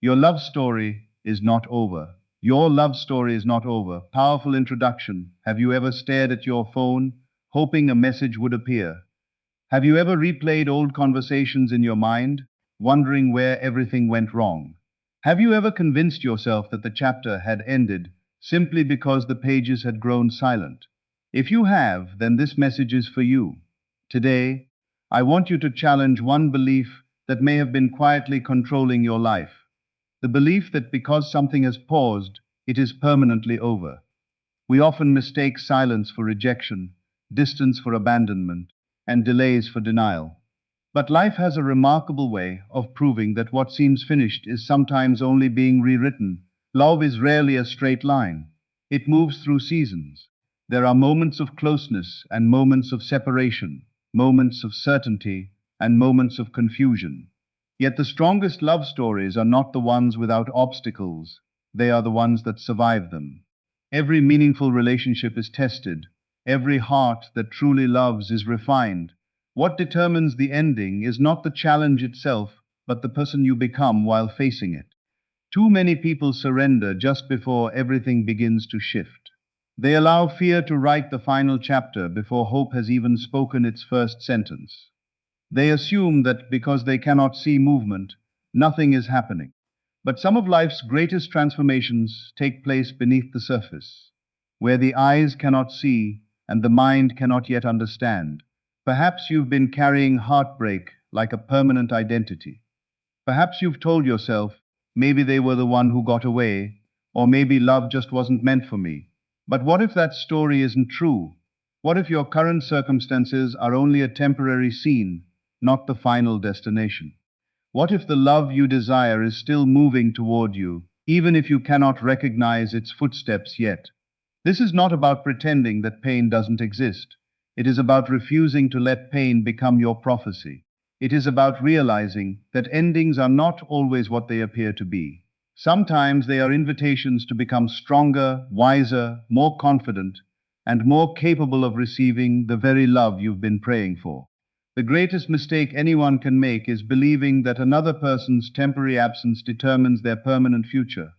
Your love story is not over. Your love story is not over. Powerful introduction. Have you ever stared at your phone, hoping a message would appear? Have you ever replayed old conversations in your mind, wondering where everything went wrong? Have you ever convinced yourself that the chapter had ended simply because the pages had grown silent? If you have, then this message is for you. Today, I want you to challenge one belief that may have been quietly controlling your life. The belief that because something has paused, it is permanently over. We often mistake silence for rejection, distance for abandonment, and delays for denial. But life has a remarkable way of proving that what seems finished is sometimes only being rewritten. Love is rarely a straight line. It moves through seasons. There are moments of closeness and moments of separation, moments of certainty and moments of confusion. Yet the strongest love stories are not the ones without obstacles, they are the ones that survive them. Every meaningful relationship is tested. Every heart that truly loves is refined. What determines the ending is not the challenge itself, but the person you become while facing it. Too many people surrender just before everything begins to shift. They allow fear to write the final chapter before hope has even spoken its first sentence. They assume that because they cannot see movement, nothing is happening. But some of life's greatest transformations take place beneath the surface, where the eyes cannot see and the mind cannot yet understand. Perhaps you've been carrying heartbreak like a permanent identity. Perhaps you've told yourself, maybe they were the one who got away, or maybe love just wasn't meant for me. But what if that story isn't true? What if your current circumstances are only a temporary scene, not the final destination? What if the love you desire is still moving toward you, even if you cannot recognize its footsteps yet? This is not about pretending that pain doesn't exist. It is about refusing to let pain become your prophecy. It is about realizing that endings are not always what they appear to be. Sometimes they are invitations to become stronger, wiser, more confident, and more capable of receiving the very love you've been praying for. The greatest mistake anyone can make is believing that another person's temporary absence determines their permanent future.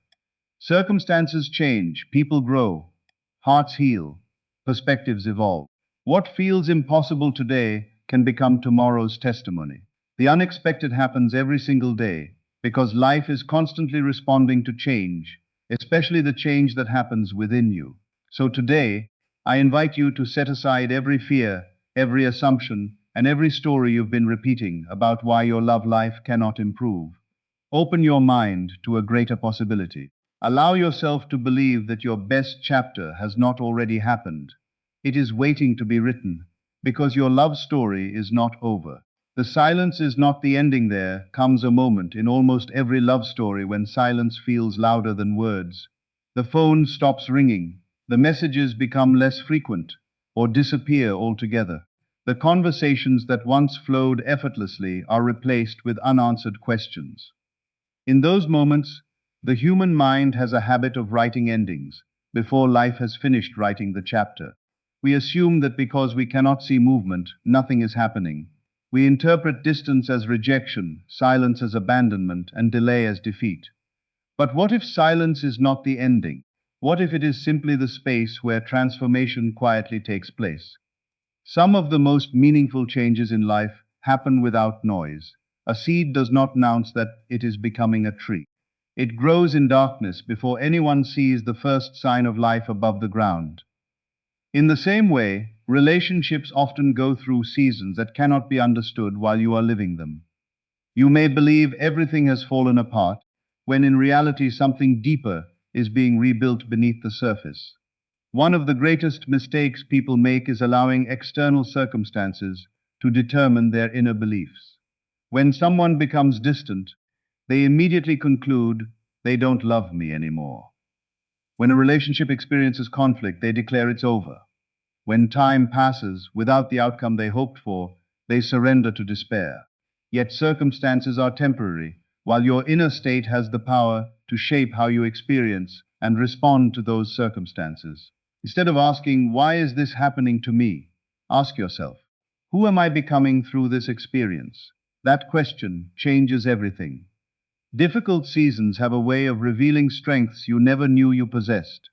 Circumstances change, people grow, hearts heal, perspectives evolve. What feels impossible today can become tomorrow's testimony. The unexpected happens every single day because life is constantly responding to change, especially the change that happens within you. So today, I invite you to set aside every fear, every assumption, and every story you've been repeating about why your love life cannot improve. Open your mind to a greater possibility. Allow yourself to believe that your best chapter has not already happened. It is waiting to be written, because your love story is not over. The silence is not the ending. There comes a moment in almost every love story when silence feels louder than words. The phone stops ringing, the messages become less frequent, or disappear altogether. The conversations that once flowed effortlessly are replaced with unanswered questions. In those moments, the human mind has a habit of writing endings before life has finished writing the chapter. We assume that because we cannot see movement, nothing is happening. We interpret distance as rejection, silence as abandonment, and delay as defeat. But what if silence is not the ending? What if it is simply the space where transformation quietly takes place? Some of the most meaningful changes in life happen without noise. A seed does not announce that it is becoming a tree. It grows in darkness before anyone sees the first sign of life above the ground. In the same way, relationships often go through seasons that cannot be understood while you are living them. You may believe everything has fallen apart, when in reality something deeper is being rebuilt beneath the surface. One of the greatest mistakes people make is allowing external circumstances to determine their inner beliefs. When someone becomes distant, they immediately conclude they don't love me anymore. When a relationship experiences conflict, they declare it's over. When time passes without the outcome they hoped for, they surrender to despair. Yet circumstances are temporary, while your inner state has the power to shape how you experience and respond to those circumstances. Instead of asking, why is this happening to me? Ask yourself, who am I becoming through this experience? That question changes everything. Difficult seasons have a way of revealing strengths you never knew you possessed.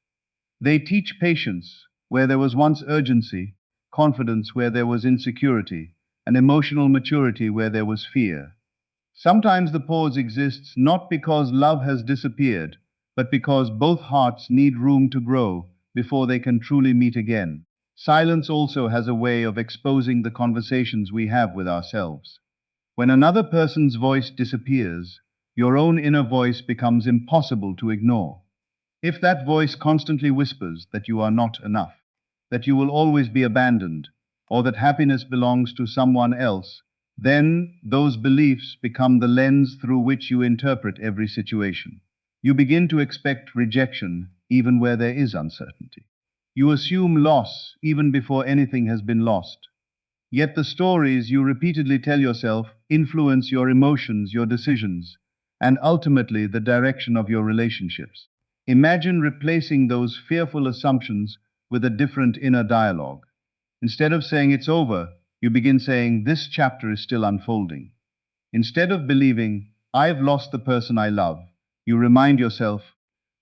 They teach patience where there was once urgency, confidence where there was insecurity, and emotional maturity where there was fear. Sometimes the pause exists not because love has disappeared, but because both hearts need room to grow before they can truly meet again. Silence also has a way of exposing the conversations we have with ourselves. When another person's voice disappears, your own inner voice becomes impossible to ignore. If that voice constantly whispers that you are not enough, that you will always be abandoned, or that happiness belongs to someone else, then those beliefs become the lens through which you interpret every situation. You begin to expect rejection even where there is uncertainty. You assume loss even before anything has been lost. Yet the stories you repeatedly tell yourself influence your emotions, your decisions, and ultimately the direction of your relationships. Imagine replacing those fearful assumptions with a different inner dialogue. Instead of saying it's over, you begin saying this chapter is still unfolding. Instead of believing I've lost the person I love, you remind yourself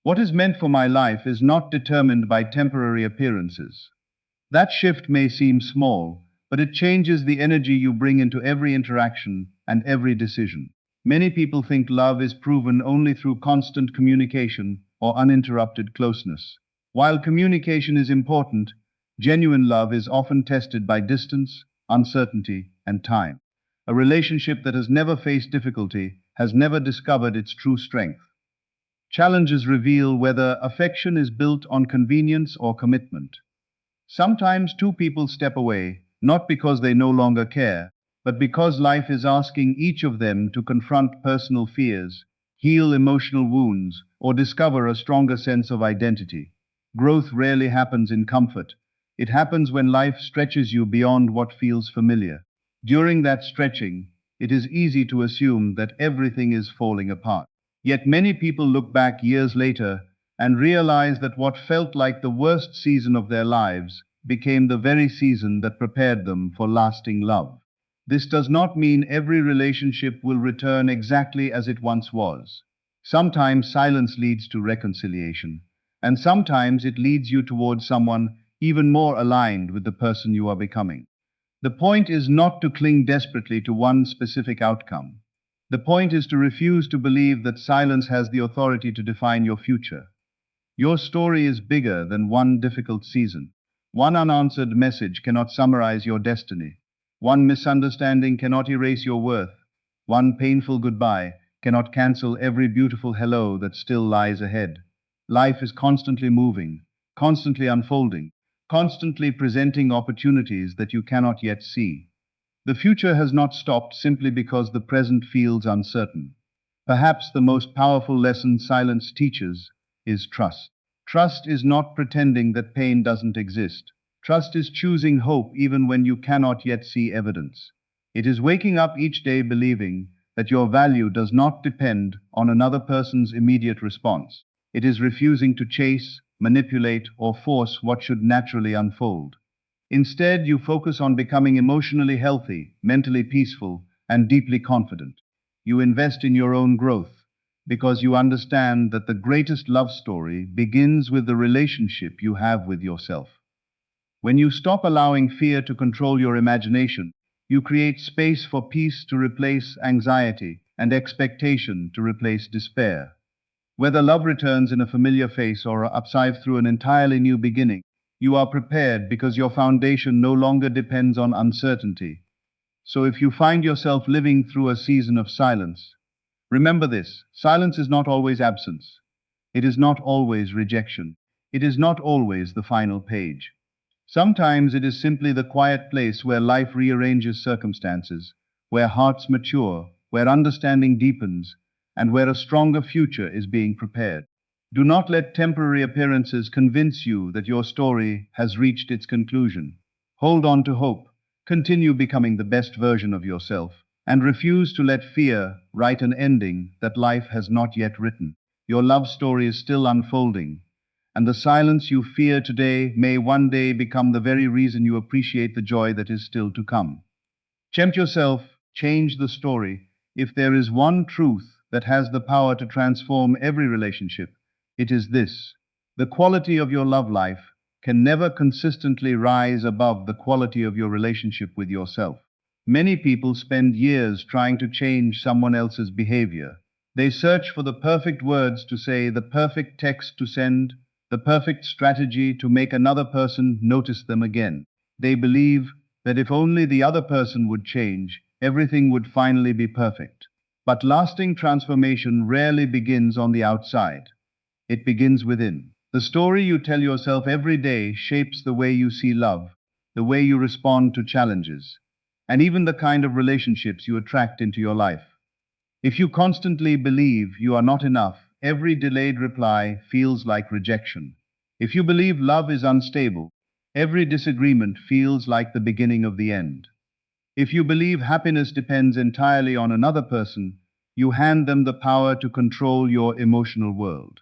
what is meant for my life is not determined by temporary appearances. That shift may seem small, but it changes the energy you bring into every interaction and every decision. Many people think love is proven only through constant communication or uninterrupted closeness. While communication is important, genuine love is often tested by distance, uncertainty, and time. A relationship that has never faced difficulty has never discovered its true strength. Challenges reveal whether affection is built on convenience or commitment. Sometimes two people step away, not because they no longer care, but because life is asking each of them to confront personal fears, heal emotional wounds, or discover a stronger sense of identity. Growth rarely happens in comfort. It happens when life stretches you beyond what feels familiar. During that stretching, it is easy to assume that everything is falling apart. Yet many people look back years later and realize that what felt like the worst season of their lives became the very season that prepared them for lasting love. This does not mean every relationship will return exactly as it once was. Sometimes silence leads to reconciliation, and sometimes it leads you towards someone even more aligned with the person you are becoming. The point is not to cling desperately to one specific outcome. The point is to refuse to believe that silence has the authority to define your future. Your story is bigger than one difficult season. One unanswered message cannot summarize your destiny. One misunderstanding cannot erase your worth. One painful goodbye cannot cancel every beautiful hello that still lies ahead. Life is constantly moving, constantly unfolding, constantly presenting opportunities that you cannot yet see. The future has not stopped simply because the present feels uncertain. Perhaps the most powerful lesson silence teaches is trust. Trust is not pretending that pain doesn't exist. Trust is choosing hope even when you cannot yet see evidence. It is waking up each day believing that your value does not depend on another person's immediate response. It is refusing to chase, manipulate, or force what should naturally unfold. Instead, you focus on becoming emotionally healthy, mentally peaceful, and deeply confident. You invest in your own growth because you understand that the greatest love story begins with the relationship you have with yourself. When you stop allowing fear to control your imagination, you create space for peace to replace anxiety and expectation to replace despair. Whether love returns in a familiar face or upsides through an entirely new beginning, you are prepared because your foundation no longer depends on uncertainty. So if you find yourself living through a season of silence, remember this: silence is not always absence. It is not always rejection. It is not always the final page. Sometimes it is simply the quiet place where life rearranges circumstances, where hearts mature, where understanding deepens, and where a stronger future is being prepared. Do not let temporary appearances convince you that your story has reached its conclusion. Hold on to hope, continue becoming the best version of yourself, and refuse to let fear write an ending that life has not yet written. Your love story is still unfolding, and the silence you fear today may one day become the very reason you appreciate the joy that is still to come. Tempt yourself, change the story. If there is one truth that has the power to transform every relationship. It is this: the quality of your love life can never consistently rise above the quality of your relationship with yourself. Many people spend years trying to change someone else's behavior. They search for the perfect words to say, the perfect text to send, the perfect strategy to make another person notice them again. They believe that if only the other person would change, everything would finally be perfect. But lasting transformation rarely begins on the outside. It begins within. The story you tell yourself every day shapes the way you see love, the way you respond to challenges, and even the kind of relationships you attract into your life. If you constantly believe you are not enough, every delayed reply feels like rejection. If you believe love is unstable, every disagreement feels like the beginning of the end. If you believe happiness depends entirely on another person, you hand them the power to control your emotional world.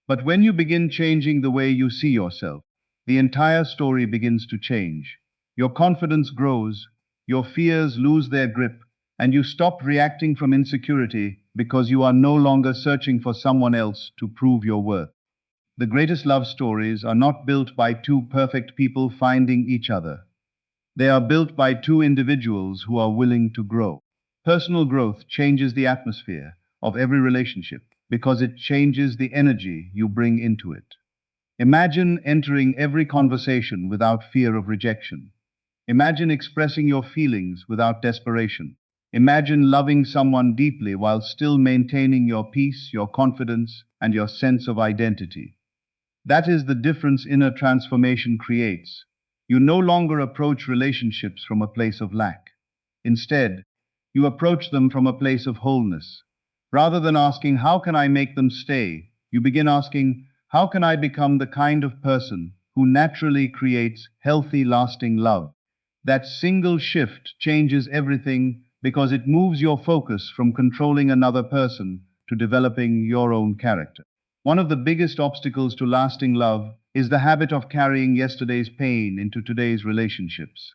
But when you begin changing the way you see yourself, the entire story begins to change. Your confidence grows, your fears lose their grip, and you stop reacting from insecurity because you are no longer searching for someone else to prove your worth. The greatest love stories are not built by two perfect people finding each other. They are built by two individuals who are willing to grow. Personal growth changes the atmosphere of every relationship because it changes the energy you bring into it. Imagine entering every conversation without fear of rejection. Imagine expressing your feelings without desperation. Imagine loving someone deeply while still maintaining your peace, your confidence, and your sense of identity. That is the difference inner transformation creates. You no longer approach relationships from a place of lack. Instead, you approach them from a place of wholeness. Rather than asking, how can I make them stay? You begin asking, how can I become the kind of person who naturally creates healthy, lasting love? That single shift changes everything because it moves your focus from controlling another person to developing your own character. One of the biggest obstacles to lasting love is the habit of carrying yesterday's pain into today's relationships.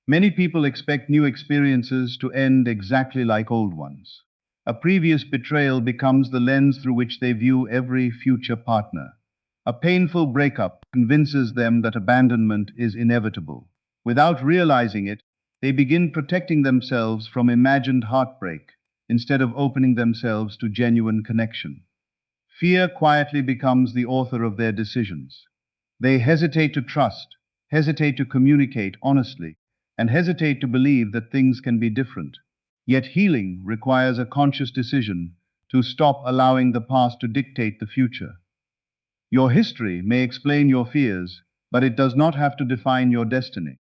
Many people expect new experiences to end exactly like old ones. A previous betrayal becomes the lens through which they view every future partner. A painful breakup convinces them that abandonment is inevitable. Without realizing it, they begin protecting themselves from imagined heartbreak instead of opening themselves to genuine connection. Fear quietly becomes the author of their decisions. They hesitate to trust, hesitate to communicate honestly, and hesitate to believe that things can be different. Yet healing requires a conscious decision to stop allowing the past to dictate the future. Your history may explain your fears, but it does not have to define your destiny.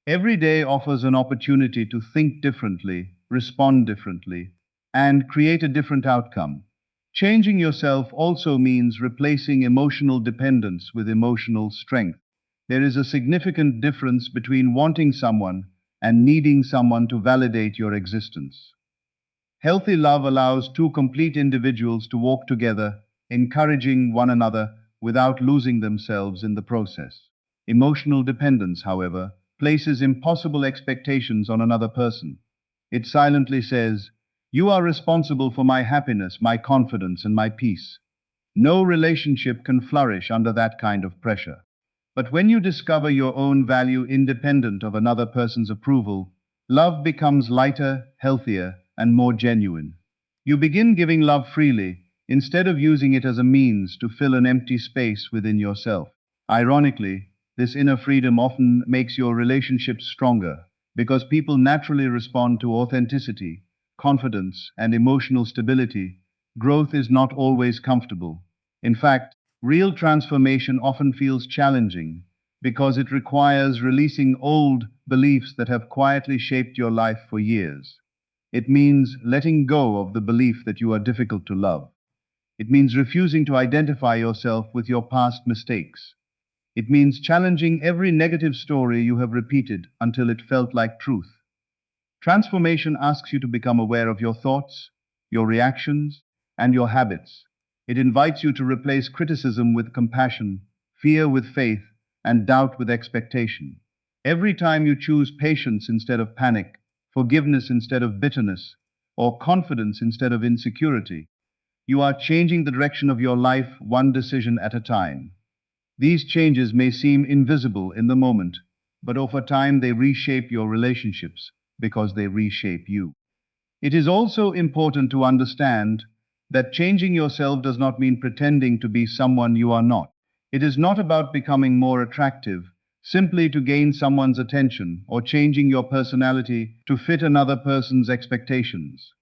Every day offers an opportunity to think differently, respond differently, and create a different outcome. Changing yourself also means replacing emotional dependence with emotional strength. There is a significant difference between wanting someone and needing someone to validate your existence. Healthy love allows two complete individuals to walk together, encouraging one another without losing themselves in the process. Emotional dependence, however, places impossible expectations on another person. It silently says, "You are responsible for my happiness, my confidence, and my peace." No relationship can flourish under that kind of pressure. But when you discover your own value independent of another person's approval, love becomes lighter, healthier, and more genuine. You begin giving love freely instead of using it as a means to fill an empty space within yourself. Ironically, this inner freedom often makes your relationships stronger because people naturally respond to authenticity, confidence, and emotional stability. Growth is not always comfortable. In fact, real transformation often feels challenging because it requires releasing old beliefs that have quietly shaped your life for years. It means letting go of the belief that you are difficult to love. It means refusing to identify yourself with your past mistakes. It means challenging every negative story you have repeated until it felt like truth. Transformation asks you to become aware of your thoughts, your reactions, and your habits. It invites you to replace criticism with compassion, fear with faith, and doubt with expectation. Every time you choose patience instead of panic, forgiveness instead of bitterness, or confidence instead of insecurity. You are changing the direction of your life one decision at a time. These changes may seem invisible in the moment, but over time they reshape your relationships because they reshape you. It is also important to understand that changing yourself does not mean pretending to be someone you are not. It is not about becoming more attractive simply to gain someone's attention or changing your personality to fit another person's expectations.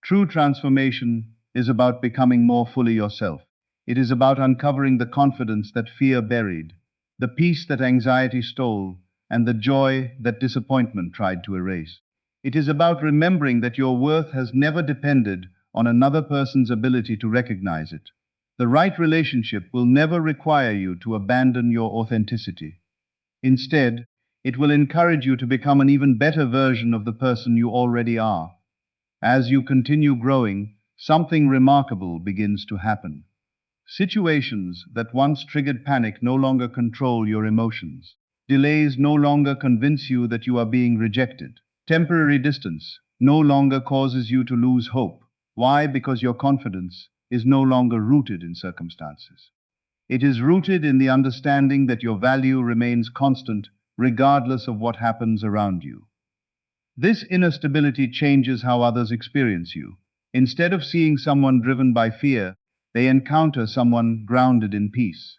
True transformation is about becoming more fully yourself. It is about uncovering the confidence that fear buried, the peace that anxiety stole, and the joy that disappointment tried to erase. It is about remembering that your worth has never depended on another person's ability to recognize it. The right relationship will never require you to abandon your authenticity. Instead, it will encourage you to become an even better version of the person you already are. As you continue growing, something remarkable begins to happen. Situations that once triggered panic no longer control your emotions. Delays no longer convince you that you are being rejected. Temporary distance no longer causes you to lose hope. Why? Because your confidence is no longer rooted in circumstances. It is rooted in the understanding that your value remains constant regardless of what happens around you. This inner stability changes how others experience you. Instead of seeing someone driven by fear, they encounter someone grounded in peace.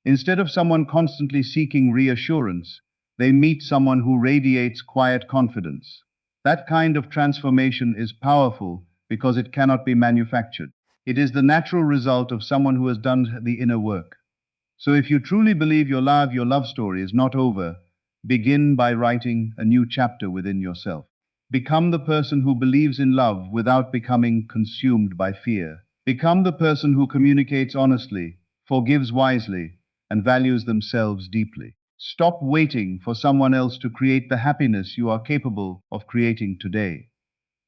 Instead of someone constantly seeking reassurance, they meet someone who radiates quiet confidence. That kind of transformation is powerful because it cannot be manufactured. It is the natural result of someone who has done the inner work. So if you truly believe your love story is not over, begin by writing a new chapter within yourself. Become the person who believes in love without becoming consumed by fear. Become the person who communicates honestly, forgives wisely, and values themselves deeply. Stop waiting for someone else to create the happiness you are capable of creating today.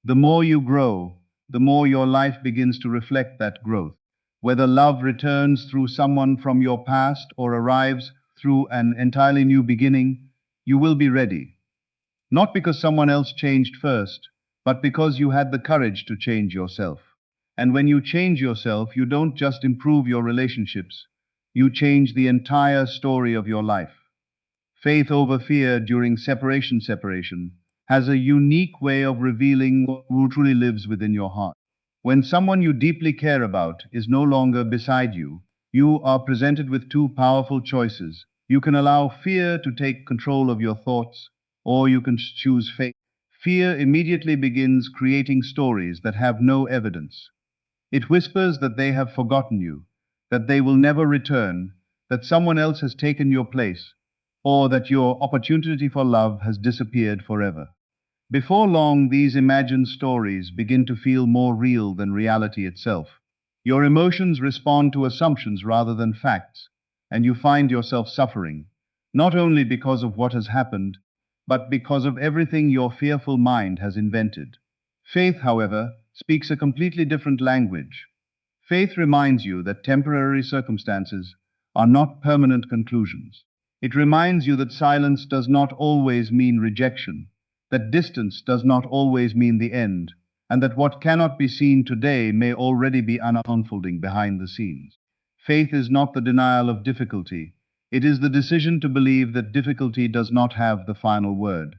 The more you grow, the more your life begins to reflect that growth. Whether love returns through someone from your past or arrives through an entirely new beginning, you will be ready. Not because someone else changed first, but because you had the courage to change yourself. And when you change yourself, you don't just improve your relationships, you change the entire story of your life. Faith over fear during separation has a unique way of revealing who truly lives within your heart. When someone you deeply care about is no longer beside you, you are presented with two powerful choices. You can allow fear to take control of your thoughts, or you can choose faith. Fear immediately begins creating stories that have no evidence. It whispers that they have forgotten you, that they will never return, that someone else has taken your place, or that your opportunity for love has disappeared forever. Before long, these imagined stories begin to feel more real than reality itself. Your emotions respond to assumptions rather than facts, and you find yourself suffering, not only because of what has happened, but because of everything your fearful mind has invented. Faith, however, speaks a completely different language. Faith reminds you that temporary circumstances are not permanent conclusions. It reminds you that silence does not always mean rejection, that distance does not always mean the end, and that what cannot be seen today may already be unfolding behind the scenes. Faith is not the denial of difficulty, it is the decision to believe that difficulty does not have the final word.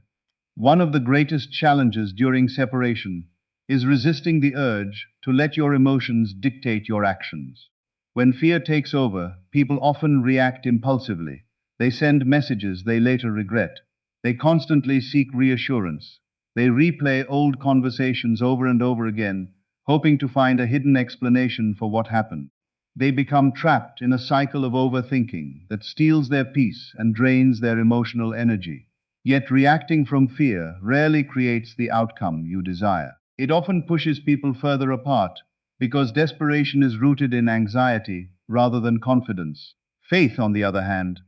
One of the greatest challenges during separation is resisting the urge to let your emotions dictate your actions. When fear takes over, people often react impulsively. They send messages they later regret. They constantly seek reassurance. They replay old conversations over and over again, hoping to find a hidden explanation for what happened. They become trapped in a cycle of overthinking that steals their peace and drains their emotional energy. Yet reacting from fear rarely creates the outcome you desire. It often pushes people further apart because desperation is rooted in anxiety rather than confidence. Faith, on the other hand,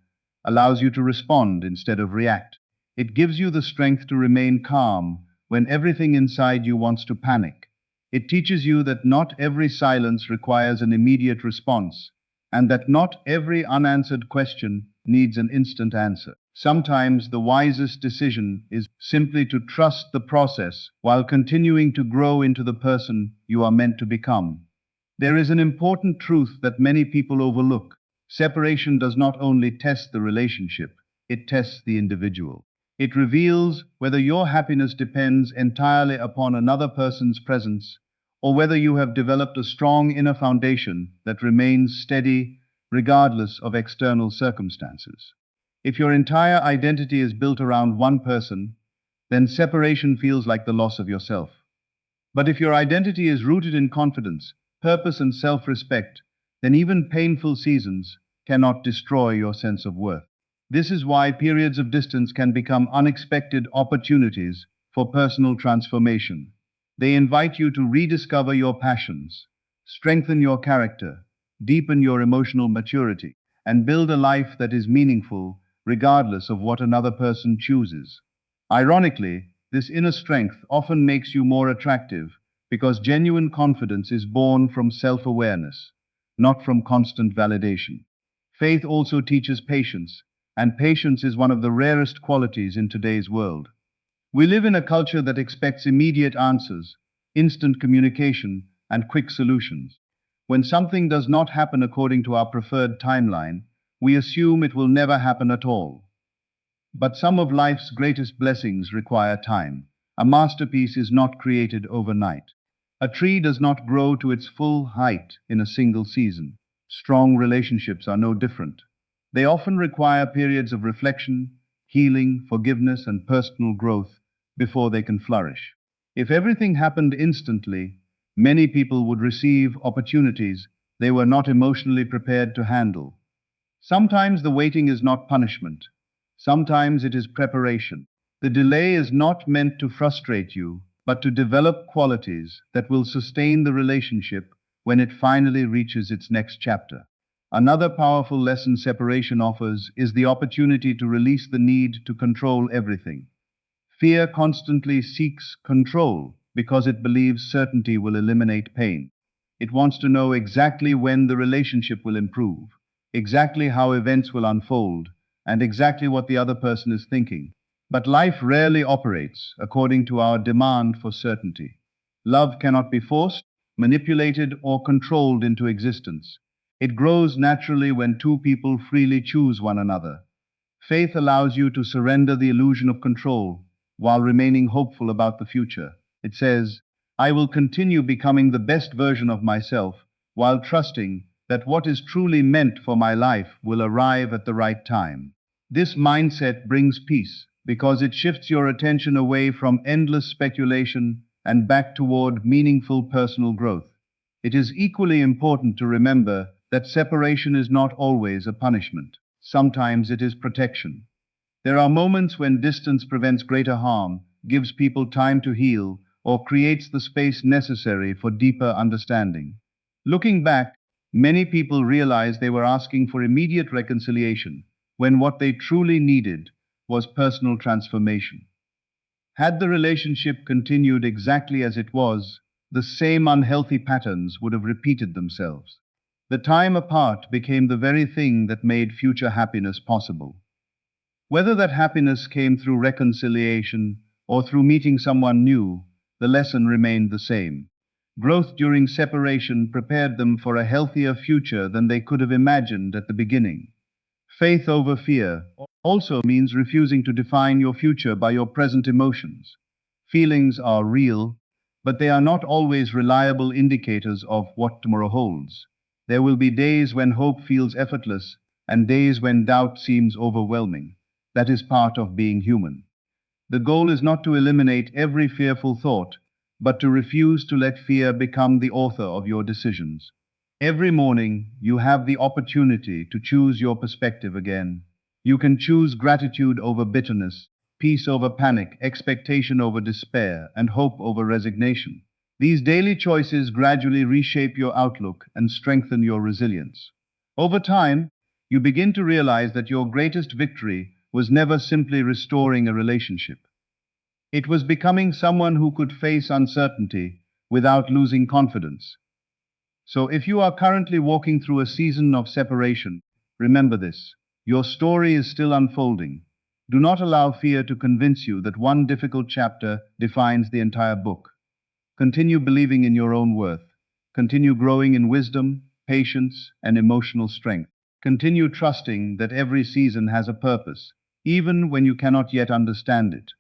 allows you to respond instead of react. It gives you the strength to remain calm when everything inside you wants to panic. It teaches you that not every silence requires an immediate response, and that not every unanswered question needs an instant answer. Sometimes the wisest decision is simply to trust the process while continuing to grow into the person you are meant to become. There is an important truth that many people overlook. Separation does not only test the relationship, it tests the individual. It reveals whether your happiness depends entirely upon another person's presence or whether you have developed a strong inner foundation that remains steady regardless of external circumstances. If your entire identity is built around one person, then separation feels like the loss of yourself. But if your identity is rooted in confidence, purpose, and self respect, then even painful seasons cannot destroy your sense of worth. This is why periods of distance can become unexpected opportunities for personal transformation. They invite you to rediscover your passions, strengthen your character, deepen your emotional maturity, and build a life that is meaningful regardless of what another person chooses. Ironically, this inner strength often makes you more attractive because genuine confidence is born from self-awareness, not from constant validation. Faith also teaches patience, and patience is one of the rarest qualities in today's world. We live in a culture that expects immediate answers, instant communication, and quick solutions. When something does not happen according to our preferred timeline, we assume it will never happen at all. But some of life's greatest blessings require time. A masterpiece is not created overnight. A tree does not grow to its full height in a single season. Strong relationships are no different. They often require periods of reflection, healing, forgiveness, and personal growth before they can flourish. If everything happened instantly, many people would receive opportunities they were not emotionally prepared to handle. Sometimes the waiting is not punishment. Sometimes it is preparation. The delay is not meant to frustrate you, but to develop qualities that will sustain the relationship when it finally reaches its next chapter. Another powerful lesson separation offers is the opportunity to release the need to control everything. Fear constantly seeks control because it believes certainty will eliminate pain. It wants to know exactly when the relationship will improve, exactly how events will unfold, and exactly what the other person is thinking. But life rarely operates according to our demand for certainty. Love cannot be forced, manipulated, or controlled into existence. It grows naturally when two people freely choose one another. Faith allows you to surrender the illusion of control while remaining hopeful about the future. It says, I will continue becoming the best version of myself while trusting that what is truly meant for my life will arrive at the right time. This mindset brings peace because it shifts your attention away from endless speculation and back toward meaningful personal growth. It is equally important to remember that separation is not always a punishment. Sometimes it is protection. There are moments when distance prevents greater harm, gives people time to heal, or creates the space necessary for deeper understanding. Looking back, many people realized they were asking for immediate reconciliation when what they truly needed was personal transformation. Had the relationship continued exactly as it was, the same unhealthy patterns would have repeated themselves. The time apart became the very thing that made future happiness possible. Whether that happiness came through reconciliation or through meeting someone new, the lesson remained the same. Growth during separation prepared them for a healthier future than they could have imagined at the beginning. Faith over fear also means refusing to define your future by your present emotions. Feelings are real, but they are not always reliable indicators of what tomorrow holds. There will be days when hope feels effortless and days when doubt seems overwhelming. That is part of being human. The goal is not to eliminate every fearful thought, but to refuse to let fear become the author of your decisions. Every morning, you have the opportunity to choose your perspective again. You can choose gratitude over bitterness, peace over panic, expectation over despair, and hope over resignation. These daily choices gradually reshape your outlook and strengthen your resilience. Over time, you begin to realize that your greatest victory was never simply restoring a relationship. It was becoming someone who could face uncertainty without losing confidence. So if you are currently walking through a season of separation, remember this. Your story is still unfolding. Do not allow fear to convince you that one difficult chapter defines the entire book. Continue believing in your own worth. Continue growing in wisdom, patience, and emotional strength. Continue trusting that every season has a purpose, even when you cannot yet understand it.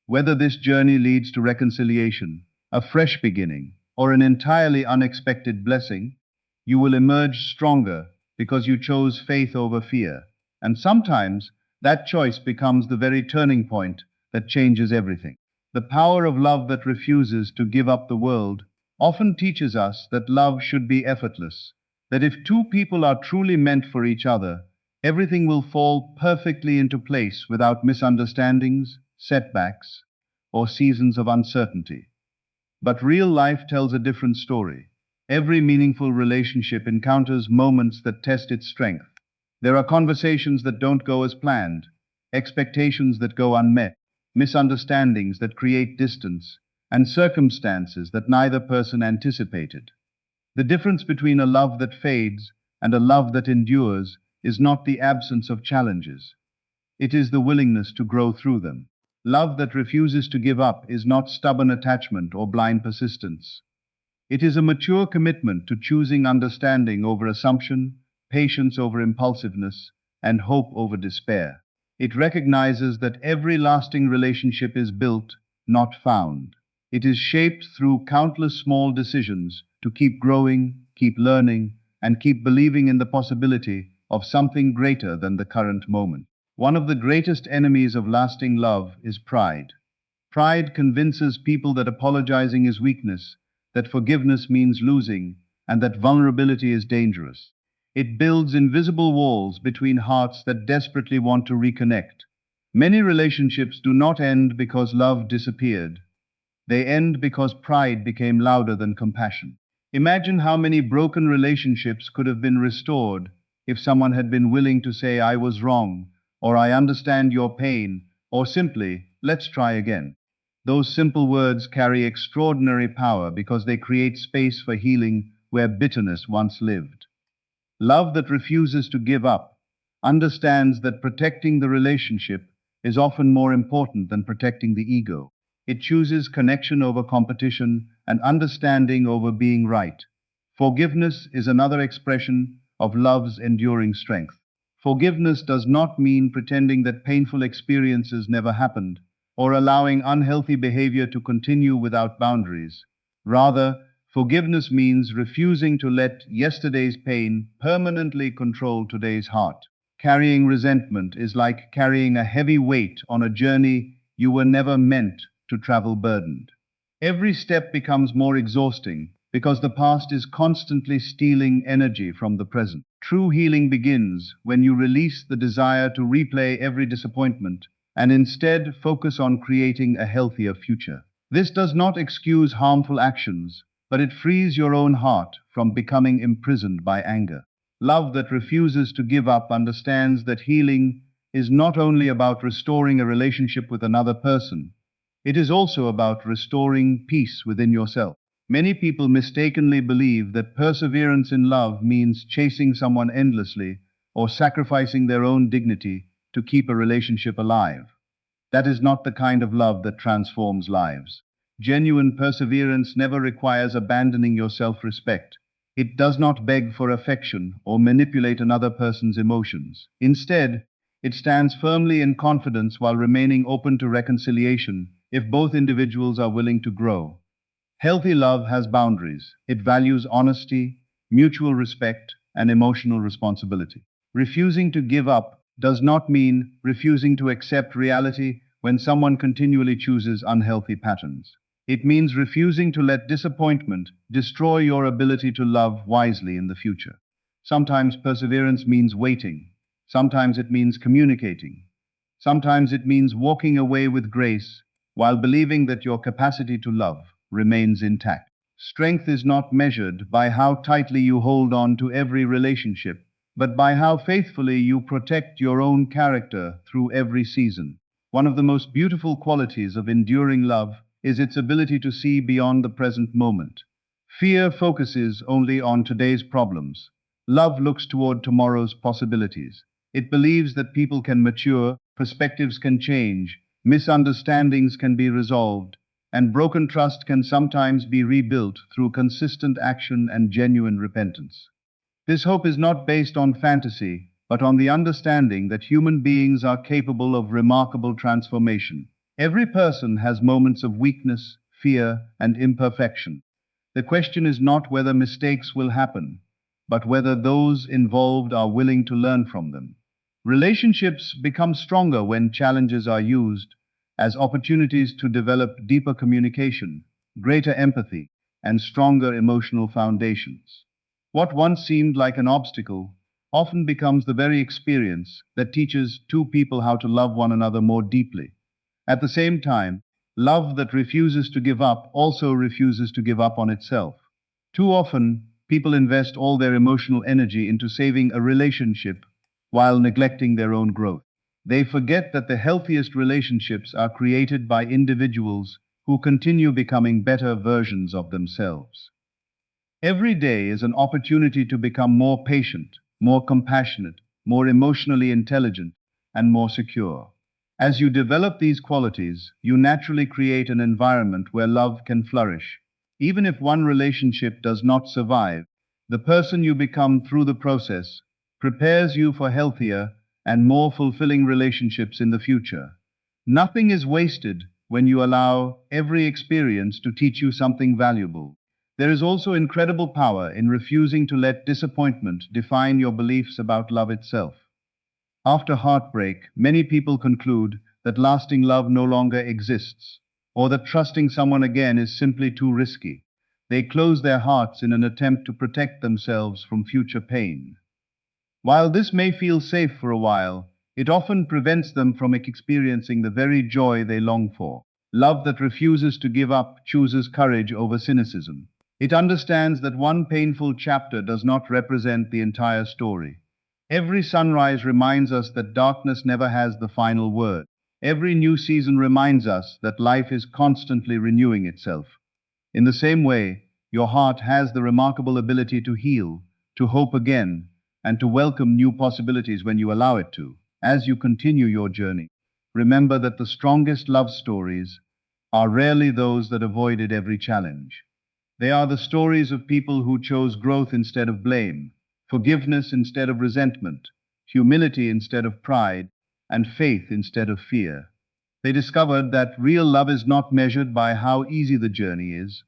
Whether this journey leads to reconciliation, a fresh beginning, or an entirely unexpected blessing, you will emerge stronger because you chose faith over fear. And sometimes that choice becomes the very turning point that changes everything. The power of love that refuses to give up the world often teaches us that love should be effortless, that if two people are truly meant for each other, everything will fall perfectly into place without misunderstandings, setbacks, or seasons of uncertainty. But real life tells a different story. Every meaningful relationship encounters moments that test its strength. There are conversations that don't go as planned, expectations that go unmet, misunderstandings that create distance, and circumstances that neither person anticipated. The difference between a love that fades and a love that endures is not the absence of challenges. It is the willingness to grow through them. Love that refuses to give up is not stubborn attachment or blind persistence. It is a mature commitment to choosing understanding over assumption, patience over impulsiveness, and hope over despair. It recognizes that every lasting relationship is built, not found. It is shaped through countless small decisions to keep growing, keep learning, and keep believing in the possibility of something greater than the current moment. One of the greatest enemies of lasting love is pride. Pride convinces people that apologizing is weakness, that forgiveness means losing, and that vulnerability is dangerous. It builds invisible walls between hearts that desperately want to reconnect. Many relationships do not end because love disappeared. They end because pride became louder than compassion. Imagine how many broken relationships could have been restored if someone had been willing to say, "I was wrong," or "I understand your pain," or simply, "Let's try again." Those simple words carry extraordinary power because they create space for healing where bitterness once lived. Love that refuses to give up understands that protecting the relationship is often more important than protecting the ego. It chooses connection over competition and understanding over being right. Forgiveness is another expression of love's enduring strength. Forgiveness does not mean pretending that painful experiences never happened, or allowing unhealthy behavior to continue without boundaries. Rather, forgiveness means refusing to let yesterday's pain permanently control today's heart. Carrying resentment is like carrying a heavy weight on a journey you were never meant to travel burdened. Every step becomes more exhausting because the past is constantly stealing energy from the present. True healing begins when you release the desire to replay every disappointment and instead focus on creating a healthier future. This does not excuse harmful actions, but it frees your own heart from becoming imprisoned by anger. Love that refuses to give up understands that healing is not only about restoring a relationship with another person, it is also about restoring peace within yourself. Many people mistakenly believe that perseverance in love means chasing someone endlessly or sacrificing their own dignity to keep a relationship alive. That is not the kind of love that transforms lives. Genuine perseverance never requires abandoning your self-respect. It does not beg for affection or manipulate another person's emotions. Instead, it stands firmly in confidence while remaining open to reconciliation if both individuals are willing to grow. Healthy love has boundaries. It values honesty, mutual respect, and emotional responsibility. Refusing to give up does not mean refusing to accept reality when someone continually chooses unhealthy patterns. It means refusing to let disappointment destroy your ability to love wisely in the future. Sometimes perseverance means waiting. Sometimes it means communicating. Sometimes it means walking away with grace while believing that your capacity to love remains intact. Strength is not measured by how tightly you hold on to every relationship, but by how faithfully you protect your own character through every season. One of the most beautiful qualities of enduring love is its ability to see beyond the present moment. Fear focuses only on today's problems. Love looks toward tomorrow's possibilities. It believes that people can mature, perspectives can change, misunderstandings can be resolved, and broken trust can sometimes be rebuilt through consistent action and genuine repentance. This hope is not based on fantasy, but on the understanding that human beings are capable of remarkable transformation. Every person has moments of weakness, fear, and imperfection. The question is not whether mistakes will happen, but whether those involved are willing to learn from them. Relationships become stronger when challenges are used as opportunities to develop deeper communication, greater empathy, and stronger emotional foundations. What once seemed like an obstacle often becomes the very experience that teaches two people how to love one another more deeply. At the same time, love that refuses to give up also refuses to give up on itself. Too often, people invest all their emotional energy into saving a relationship while neglecting their own growth. They forget that the healthiest relationships are created by individuals who continue becoming better versions of themselves. Every day is an opportunity to become more patient, more compassionate, more emotionally intelligent, and more secure. As you develop these qualities, you naturally create an environment where love can flourish. Even if one relationship does not survive, the person you become through the process prepares you for healthier and more fulfilling relationships in the future. Nothing is wasted when you allow every experience to teach you something valuable. There is also incredible power in refusing to let disappointment define your beliefs about love itself. After heartbreak, many people conclude that lasting love no longer exists, or that trusting someone again is simply too risky. They close their hearts in an attempt to protect themselves from future pain. While this may feel safe for a while, it often prevents them from experiencing the very joy they long for. Love that refuses to give up chooses courage over cynicism. It understands that one painful chapter does not represent the entire story. Every sunrise reminds us that darkness never has the final word. Every new season reminds us that life is constantly renewing itself. In the same way, your heart has the remarkable ability to heal, to hope again, and to welcome new possibilities when you allow it to. As you continue your journey, remember that the strongest love stories are rarely those that avoided every challenge. They are the stories of people who chose growth instead of blame, forgiveness instead of resentment, humility instead of pride, and faith instead of fear. They discovered that real love is not measured by how easy the journey is,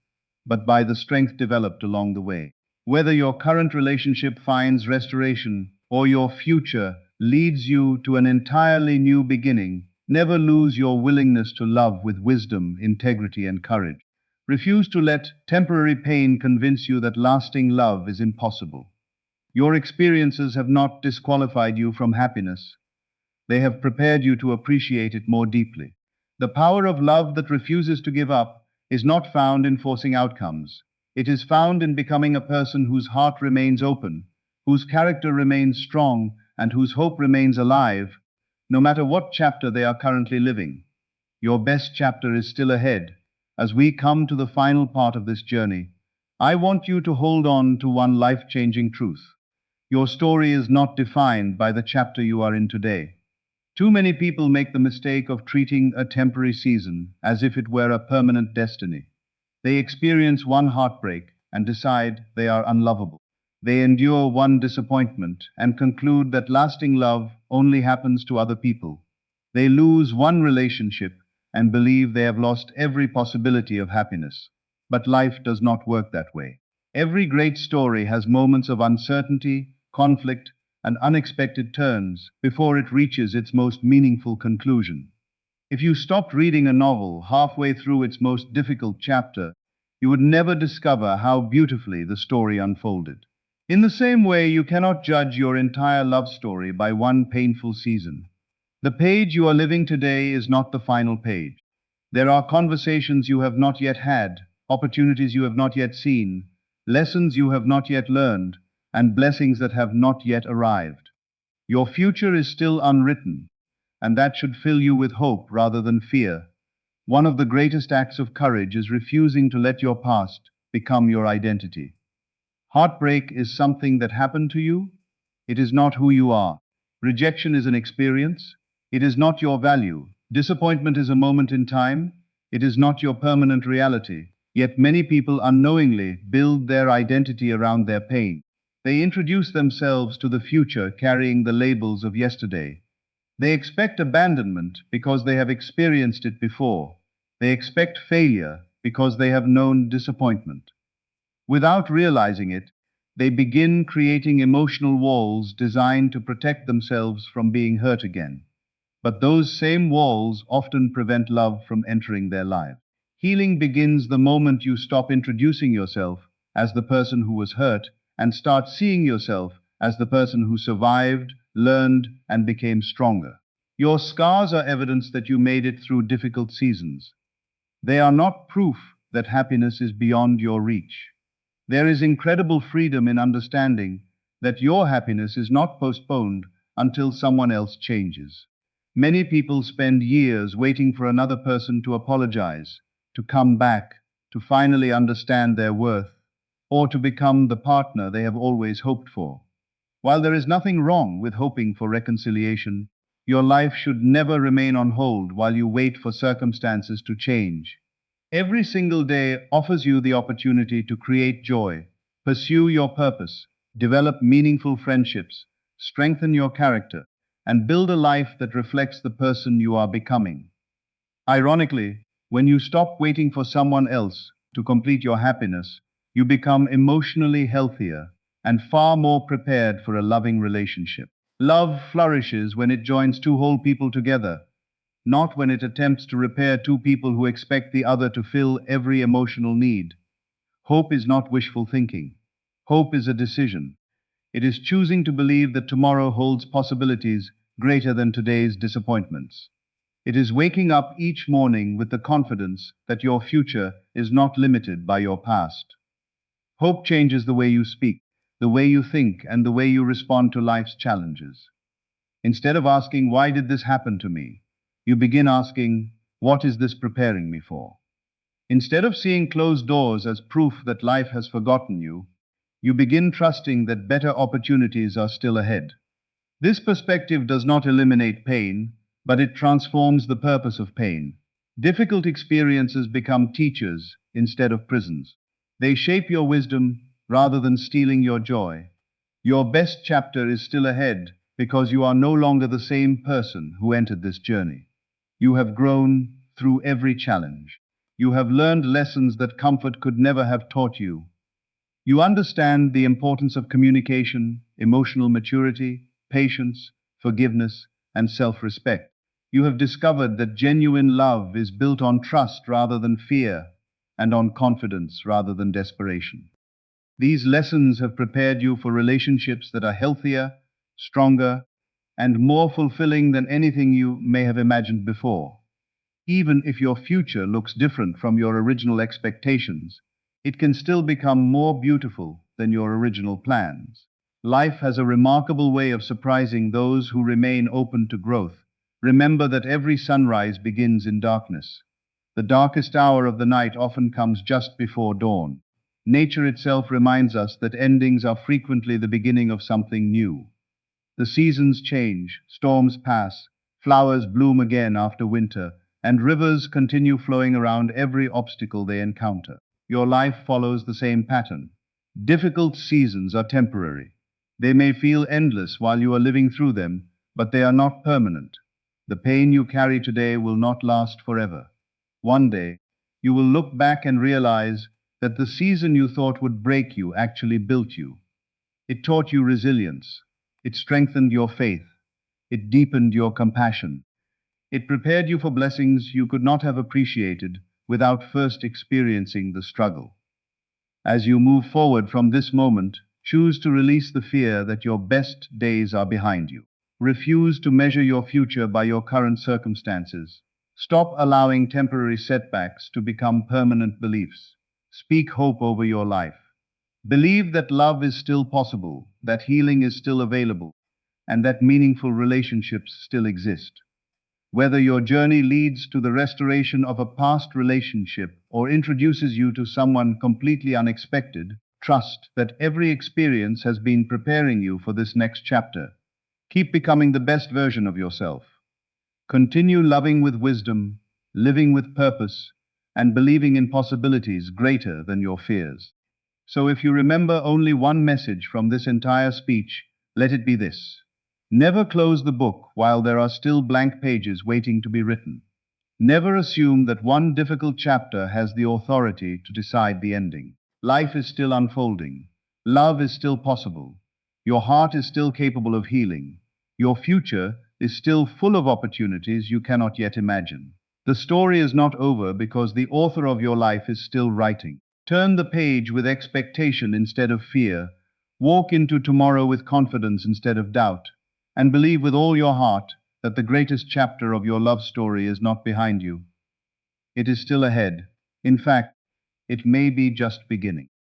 but by the strength developed along the way. Whether your current relationship finds restoration or your future leads you to an entirely new beginning, never lose your willingness to love with wisdom, integrity, and courage. Refuse to let temporary pain convince you that lasting love is impossible. Your experiences have not disqualified you from happiness. They have prepared you to appreciate it more deeply. The power of love that refuses to give up is not found in forcing outcomes. It is found in becoming a person whose heart remains open, whose character remains strong, and whose hope remains alive, no matter what chapter they are currently living. Your best chapter is still ahead. As we come to the final part of this journey, I want you to hold on to one life-changing truth. Your story is not defined by the chapter you are in today. Too many people make the mistake of treating a temporary season as if it were a permanent destiny. They experience one heartbreak and decide they are unlovable. They endure one disappointment and conclude that lasting love only happens to other people. They lose one relationship and believe they have lost every possibility of happiness. But life does not work that way. Every great story has moments of uncertainty, conflict, and unexpected turns before it reaches its most meaningful conclusion. If you stopped reading a novel halfway through its most difficult chapter, you would never discover how beautifully the story unfolded. In the same way, you cannot judge your entire love story by one painful season. The page you are living today is not the final page. There are conversations you have not yet had, opportunities you have not yet seen, lessons you have not yet learned, and blessings that have not yet arrived. Your future is still unwritten, and that should fill you with hope rather than fear. One of the greatest acts of courage is refusing to let your past become your identity. Heartbreak is something that happened to you. It is not who you are. Rejection is an experience. It is not your value. Disappointment is a moment in time. It is not your permanent reality. Yet many people unknowingly build their identity around their pain. They introduce themselves to the future carrying the labels of yesterday. They expect abandonment because they have experienced it before. They expect failure because they have known disappointment. Without realizing it, they begin creating emotional walls designed to protect themselves from being hurt again. But those same walls often prevent love from entering their life. Healing begins the moment you stop introducing yourself as the person who was hurt and start seeing yourself as the person who survived, learned, and became stronger. Your scars are evidence that you made it through difficult seasons. They are not proof that happiness is beyond your reach. There is incredible freedom in understanding that your happiness is not postponed until someone else changes. Many people spend years waiting for another person to apologize, to come back, to finally understand their worth, or to become the partner they have always hoped for. While there is nothing wrong with hoping for reconciliation, your life should never remain on hold while you wait for circumstances to change. Every single day offers you the opportunity to create joy, pursue your purpose, develop meaningful friendships, strengthen your character, and build a life that reflects the person you are becoming. Ironically, when you stop waiting for someone else to complete your happiness, you become emotionally healthier and far more prepared for a loving relationship. Love flourishes when it joins two whole people together, not when it attempts to repair two people who expect the other to fill every emotional need. Hope is not wishful thinking. Hope is a decision. It is choosing to believe that tomorrow holds possibilities greater than today's disappointments. It is waking up each morning with the confidence that your future is not limited by your past. Hope changes the way you speak, the way you think, and the way you respond to life's challenges. Instead of asking, "Why did this happen to me?" you begin asking, "What is this preparing me for?" Instead of seeing closed doors as proof that life has forgotten you, you begin trusting that better opportunities are still ahead. This perspective does not eliminate pain, but it transforms the purpose of pain. Difficult experiences become teachers instead of prisons. They shape your wisdom rather than stealing your joy. Your best chapter is still ahead because you are no longer the same person who entered this journey. You have grown through every challenge. You have learned lessons that comfort could never have taught you. You understand the importance of communication, emotional maturity, patience, forgiveness, and self-respect. You have discovered that genuine love is built on trust rather than fear, and on confidence rather than desperation. These lessons have prepared you for relationships that are healthier, stronger, and more fulfilling than anything you may have imagined before. Even if your future looks different from your original expectations, it can still become more beautiful than your original plans. Life has a remarkable way of surprising those who remain open to growth. Remember that every sunrise begins in darkness. The darkest hour of the night often comes just before dawn. Nature itself reminds us that endings are frequently the beginning of something new. The seasons change, storms pass, flowers bloom again after winter, and rivers continue flowing around every obstacle they encounter. Your life follows the same pattern. Difficult seasons are temporary. They may feel endless while you are living through them, but they are not permanent. The pain you carry today will not last forever. One day, you will look back and realize that the season you thought would break you actually built you. It taught you resilience. It strengthened your faith. It deepened your compassion. It prepared you for blessings you could not have appreciated without first experiencing the struggle. As you move forward from this moment, choose to release the fear that your best days are behind you. Refuse to measure your future by your current circumstances. Stop allowing temporary setbacks to become permanent beliefs. Speak hope over your life. Believe that love is still possible, that healing is still available, and that meaningful relationships still exist. Whether your journey leads to the restoration of a past relationship or introduces you to someone completely unexpected, trust that every experience has been preparing you for this next chapter. Keep becoming the best version of yourself. Continue loving with wisdom, living with purpose, and believing in possibilities greater than your fears. So if you remember only one message from this entire speech, let it be this. Never close the book while there are still blank pages waiting to be written. Never assume that one difficult chapter has the authority to decide the ending. Life is still unfolding. Love is still possible. Your heart is still capable of healing. Your future is still full of opportunities you cannot yet imagine. The story is not over because the author of your life is still writing. Turn the page with expectation instead of fear. Walk into tomorrow with confidence instead of doubt. And believe with all your heart that the greatest chapter of your love story is not behind you. It is still ahead. In fact, it may be just beginning.